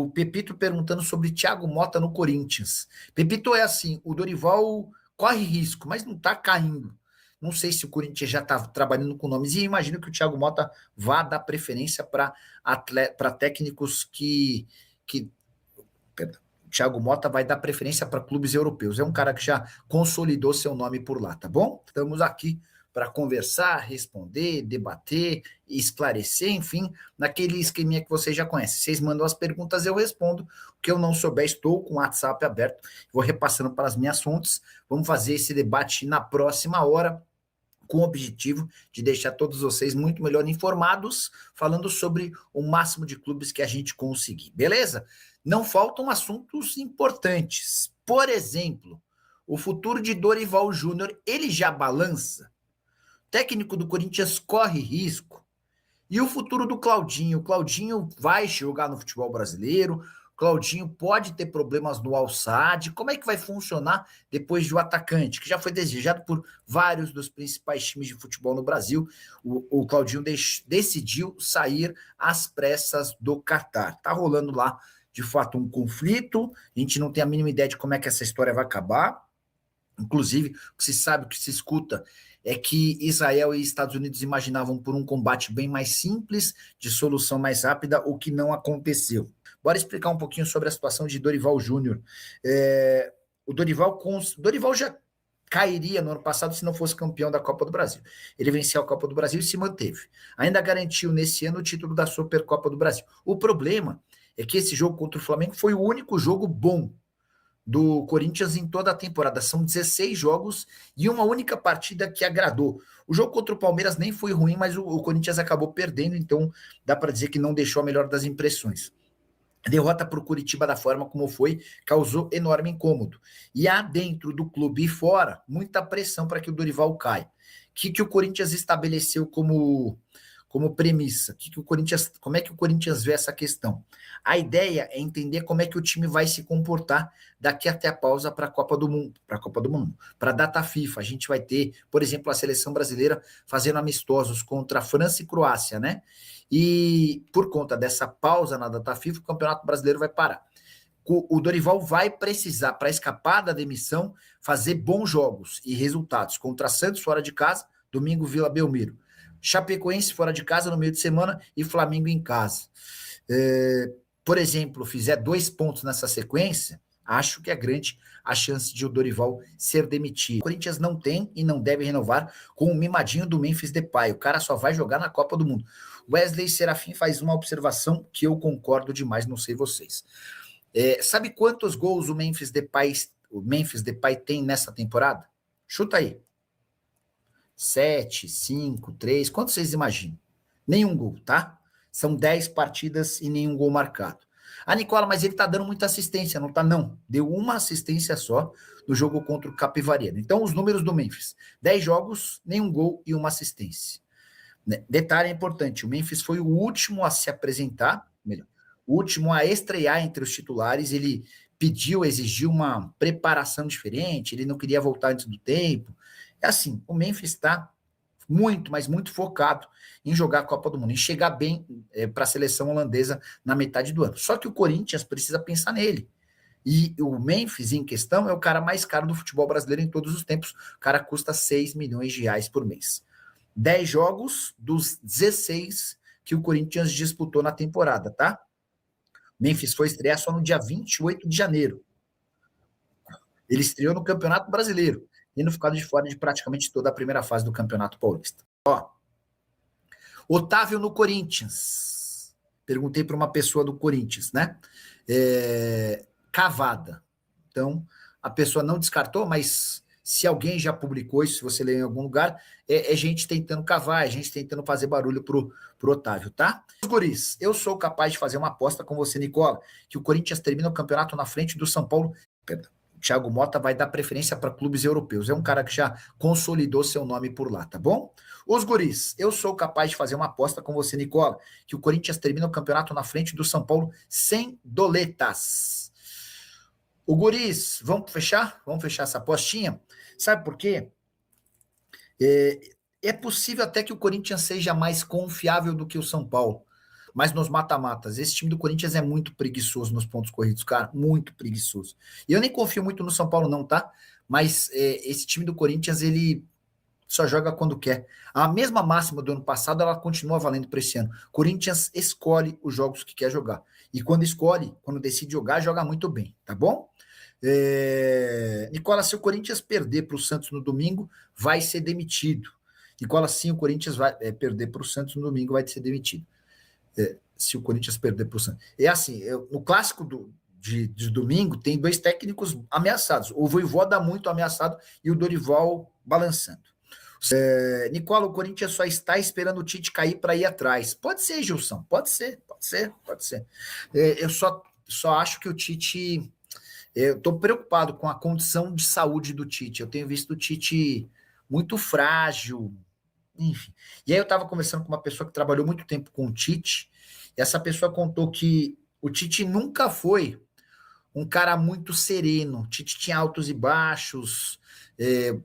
O Pepito perguntando sobre Thiago Motta no Corinthians. Pepito, é assim, o Dorival corre risco, mas não está caindo. Não sei se o Corinthians já está trabalhando com nomes, e imagino que o Thiago Motta vá dar preferência para técnicos que perdão, o Thiago Motta vai dar preferência para clubes europeus. É um cara que já consolidou seu nome por lá, tá bom? Estamos aqui para conversar, responder, debater, esclarecer, enfim, naquele esqueminha que vocês já conhecem. Vocês mandam as perguntas, eu respondo. O que eu não souber, estou com o WhatsApp aberto, vou repassando para as minhas fontes. Vamos fazer esse debate na próxima hora, com o objetivo de deixar todos vocês muito melhor informados, falando sobre o máximo de clubes que a gente conseguir, beleza? Não faltam assuntos importantes. Por exemplo, o futuro de Dorival Júnior, ele já balança? O técnico do Corinthians corre risco? E o futuro do Claudinho? O Claudinho vai jogar no futebol brasileiro? Claudinho pode ter problemas no Al-Sadd. Como é que vai funcionar depois de um atacante, que já foi desejado por vários dos principais times de futebol no Brasil? O Claudinho decidiu sair às pressas do Catar. Tá rolando lá, de fato, um conflito. A gente não tem a mínima ideia de como é que essa história vai acabar. Inclusive, o que se sabe, o que se escuta, é que Israel e Estados Unidos imaginavam por um combate bem mais simples, de solução mais rápida, o que não aconteceu. Bora explicar um pouquinho sobre a situação de Dorival Júnior. O Dorival já cairia no ano passado se não fosse campeão da Copa do Brasil. Ele venceu a Copa do Brasil e se manteve. Ainda garantiu nesse ano o título da Supercopa do Brasil. O problema é que esse jogo contra o Flamengo foi o único jogo bom do Corinthians em toda a temporada. São 16 jogos e uma única partida que agradou. O jogo contra o Palmeiras nem foi ruim, mas o Corinthians acabou perdendo, então dá para dizer que não deixou a melhor das impressões. A derrota para o Curitiba da forma como foi causou enorme incômodo. E há dentro do clube e fora muita pressão para que o Dorival caia. O que o Corinthians estabeleceu como premissa? Como é que o Corinthians vê essa questão? A ideia é entender como é que o time vai se comportar daqui até a pausa para a Copa do Mundo, para a data FIFA. A gente vai ter, por exemplo, a seleção brasileira fazendo amistosos contra a França e Croácia, né? E por conta dessa pausa na data FIFA, o Campeonato Brasileiro vai parar. O Dorival vai precisar, para escapar da demissão, fazer bons jogos e resultados contra Santos fora de casa, domingo Vila Belmiro, Chapecoense fora de casa no meio de semana e Flamengo em casa. Por exemplo, fizer 2 pontos nessa sequência, acho que é grande a chance de o Dorival ser demitido. O Corinthians não tem e não deve renovar com o mimadinho do Memphis Depay. O cara só vai jogar na Copa do Mundo. Wesley Serafim faz uma observação que eu concordo demais, não sei vocês. Sabe quantos gols o Memphis Depay tem nessa temporada? Chuta aí. 7, 5, 3, quantos vocês imaginam? Nenhum gol, tá? São 10 partidas e nenhum gol marcado. Nicola, mas ele tá dando muita assistência, não tá? Não. Deu uma assistência só no jogo contra o Capivariano. Então, os números do Memphis: 10 jogos, nenhum gol e uma assistência. Detalhe importante: o Memphis foi o último a se apresentar, o último a estrear entre os titulares. Ele exigiu uma preparação diferente, ele não queria voltar antes do tempo. É assim, o Memphis está muito, mas muito focado em jogar a Copa do Mundo, em chegar bem para a seleção holandesa na metade do ano. Só que o Corinthians precisa pensar nele. E o Memphis, em questão, é o cara mais caro do futebol brasileiro em todos os tempos. O cara custa 6 milhões de reais por mês. 10 jogos dos 16 que o Corinthians disputou na temporada, tá? Memphis foi estrear só no dia 28 de janeiro. Ele estreou no Campeonato Brasileiro, tendo ficado de fora de praticamente toda a primeira fase do Campeonato Paulista. Otávio no Corinthians. Perguntei para uma pessoa do Corinthians, né? Cavada. Então, a pessoa não descartou, mas se alguém já publicou isso, se você lê em algum lugar, é gente tentando cavar, é gente tentando fazer barulho pro Otávio, tá? Os guris, eu sou capaz de fazer uma aposta com você, Nicola, que o Corinthians termina o campeonato na frente do São Paulo. Perdão. O Thiago Motta vai dar preferência para clubes europeus. É um cara que já consolidou seu nome por lá, tá bom? Os guris, eu sou capaz de fazer uma aposta com você, Nicola, que o Corinthians termina o campeonato na frente do São Paulo sem doletas. O guris, vamos fechar? Vamos fechar essa apostinha? Sabe por quê? É possível até que o Corinthians seja mais confiável do que o São Paulo. mas nos mata-matas. Esse time do Corinthians é muito preguiçoso nos pontos corridos, cara, muito preguiçoso. E eu nem confio muito no São Paulo não, tá? Mas esse time do Corinthians, ele só joga quando quer. A mesma máxima do ano passado, ela continua valendo para esse ano. Corinthians escolhe os jogos que quer jogar. E quando escolhe, quando decide jogar, joga muito bem, tá bom? Nicola, se o Corinthians perder para o Santos no domingo, vai ser demitido. Nicola, sim, o Corinthians vai perder para o Santos no domingo, vai ser demitido. Se o Corinthians perder para o Santos. É assim, no clássico de domingo, tem dois técnicos ameaçados. O Vojvoda muito ameaçado e o Dorival balançando. Nicola, o Corinthians só está esperando o Tite cair para ir atrás. Pode ser, Gilson, pode ser. Eu só acho que o Tite... Eu estou preocupado com a condição de saúde do Tite. Eu tenho visto o Tite muito frágil, enfim. E aí eu estava conversando com uma pessoa que trabalhou muito tempo com o Tite, e essa pessoa contou que o Tite nunca foi um cara muito sereno. O Tite tinha altos e baixos,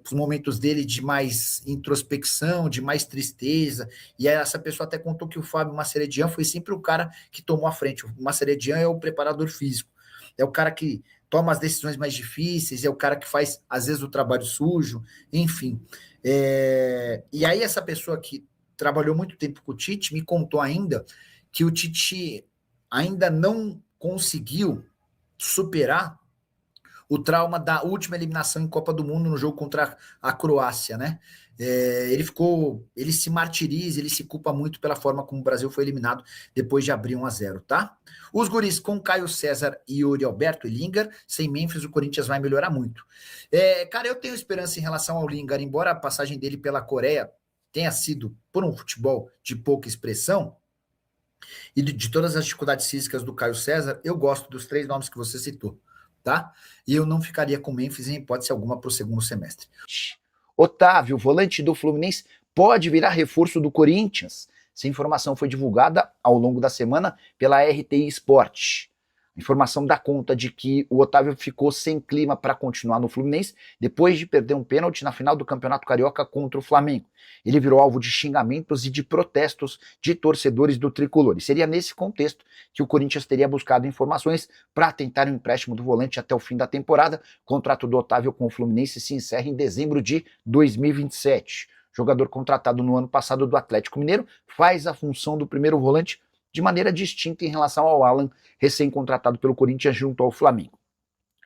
os momentos dele de mais introspecção, de mais tristeza. E aí essa pessoa até contou que o Fábio Mascheredian foi sempre o cara que tomou a frente. O Mascheredian é o preparador físico, é o cara que toma as decisões mais difíceis, é o cara que faz, às vezes, o trabalho sujo, enfim. E aí essa pessoa que trabalhou muito tempo com o Tite me contou ainda que o Tite ainda não conseguiu superar o trauma da última eliminação em Copa do Mundo no jogo contra a Croácia, né? Ele se martiriza, ele se culpa muito pela forma como o Brasil foi eliminado depois de abrir 1-0, tá? Os guris com Caio César e Yuri Alberto e Lingard, sem Memphis, o Corinthians vai melhorar muito. Cara, eu tenho esperança em relação ao Lingard, embora a passagem dele pela Coreia tenha sido por um futebol de pouca expressão, e de todas as dificuldades físicas do Caio César, eu gosto dos 3 nomes que você citou, tá? E eu não ficaria com Memphis em hipótese alguma para o segundo semestre. Otávio, volante do Fluminense, pode virar reforço do Corinthians. Essa informação foi divulgada ao longo da semana pela RTI Sport. A informação dá conta de que o Otávio ficou sem clima para continuar no Fluminense depois de perder um pênalti na final do Campeonato Carioca contra o Flamengo. Ele virou alvo de xingamentos e de protestos de torcedores do Tricolor. E seria nesse contexto que o Corinthians teria buscado informações para tentar um empréstimo do volante até o fim da temporada. O contrato do Otávio com o Fluminense se encerra em dezembro de 2027. O jogador contratado no ano passado do Atlético Mineiro faz a função do primeiro volante de maneira distinta em relação ao Alan, recém-contratado pelo Corinthians junto ao Flamengo.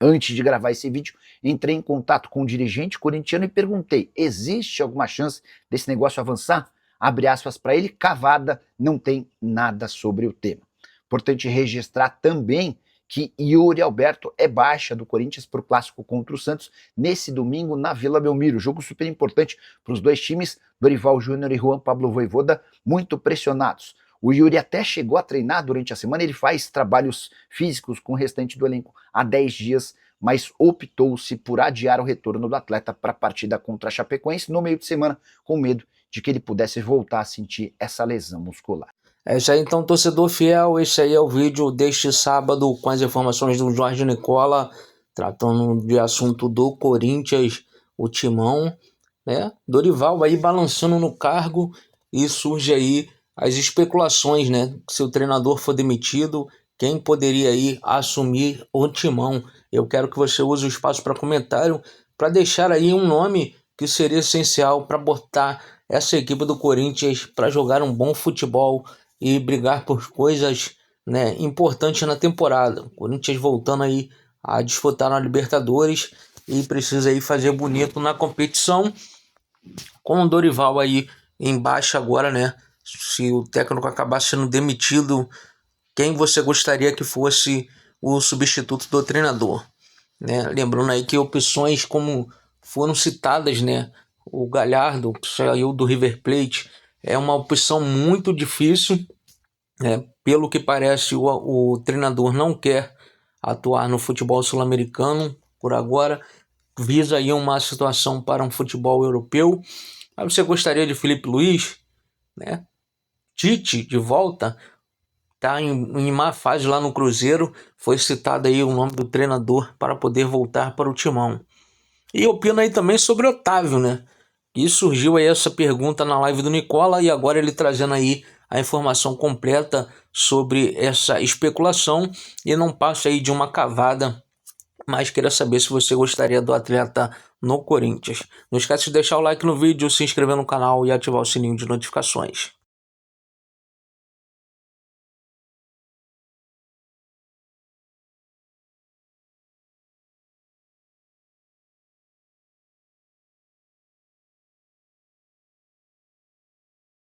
Antes de gravar esse vídeo, entrei em contato com um dirigente corintiano e perguntei: existe alguma chance desse negócio avançar? Abre aspas para ele, cavada, não tem nada sobre o tema. Importante registrar também que Yuri Alberto é baixa do Corinthians para o clássico contra o Santos nesse domingo na Vila Belmiro. Jogo super importante para os dois times, Dorival Júnior e Juan Pablo Vojvoda, muito pressionados. O Yuri até chegou a treinar durante a semana, ele faz trabalhos físicos com o restante do elenco há 10 dias, mas optou-se por adiar o retorno do atleta para a partida contra a Chapecoense no meio de semana, com medo de que ele pudesse voltar a sentir essa lesão muscular. É isso aí então, torcedor fiel, esse aí é o vídeo deste sábado com as informações do Jorge Nicola, tratando de assunto do Corinthians, o Timão, né? Dorival aí balançando no cargo e surge aí as especulações, né? Se o treinador for demitido, quem poderia aí assumir o Timão? Eu quero que você use o espaço para comentário para deixar aí um nome que seria essencial para botar essa equipe do Corinthians para jogar um bom futebol e brigar por coisas, né, importantes na temporada. O Corinthians voltando aí a disputar na Libertadores e precisa aí fazer bonito na competição, com o Dorival aí em baixa agora, né? Se o técnico acabar sendo demitido, quem você gostaria que fosse o substituto do treinador, né? Lembrando aí que opções como foram citadas, né? O Galhardo saiu do River Plate, é uma opção muito difícil, né? Pelo que parece, o treinador não quer atuar no futebol sul-americano por agora, visa aí uma situação para um futebol europeu. Aí você gostaria de Felipe Luiz, né? Tite de volta, tá em má fase lá no Cruzeiro, foi citado aí o nome do treinador para poder voltar para o Timão. E opina aí também sobre Otávio, né? E surgiu aí essa pergunta na live do Nicola e agora ele trazendo aí a informação completa sobre essa especulação e não passe aí de uma cavada, mas queria saber se você gostaria do atleta no Corinthians. Não esquece de deixar o like no vídeo, se inscrever no canal e ativar o sininho de notificações.